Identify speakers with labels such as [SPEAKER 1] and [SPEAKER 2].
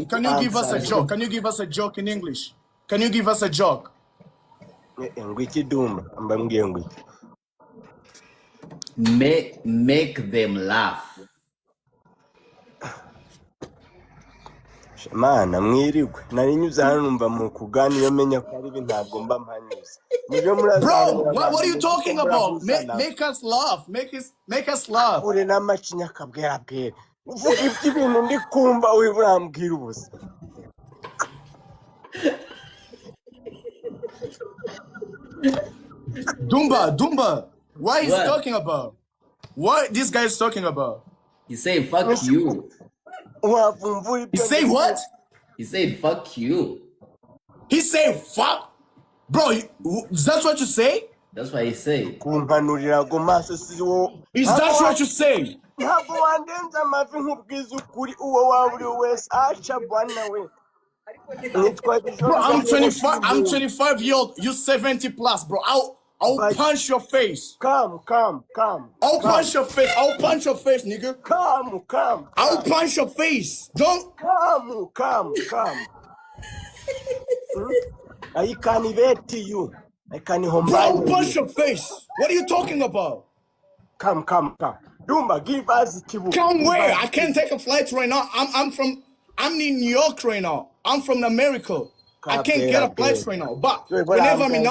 [SPEAKER 1] can you give us a joke? Can you give us a joke in English? Can you give us a joke?
[SPEAKER 2] Make them laugh.
[SPEAKER 3] Mana mwirigwe nari nyuze hano numva mu kuganira menya ko ari ntabwo mba mpanyuze.
[SPEAKER 1] Bro, what are you talking about? Make us laugh. Make us laugh.
[SPEAKER 3] Uri n'amacinya kabwera bwera. Uvuga ibintu ndi kumva we urambwira ubusa.
[SPEAKER 1] Dumba, what is he talking about? What this guy is talking about?
[SPEAKER 2] He said fuck you.
[SPEAKER 1] He say what?
[SPEAKER 2] He said fuck you.
[SPEAKER 1] He say fuck? Bro, that's what you say?
[SPEAKER 2] That's what he said.
[SPEAKER 1] Is that what you say? Bro, I'm 25. I'm 25 years old. You 70 plus, bro. I'll punch your face.
[SPEAKER 3] Come.
[SPEAKER 1] I'll punch your face. I'll punch your face, nigga.
[SPEAKER 3] Come.
[SPEAKER 1] I'll punch your face. Don't.
[SPEAKER 3] Come. I can evade to you. I can home.
[SPEAKER 1] Bro, I'll punch your face. What are you talking about?
[SPEAKER 3] Come. Dumba, give us the TV.
[SPEAKER 1] Come where? I can't take a flight right now. I'm in New York right now. I'm from America. I can't get a flight right now. But whenever I'm in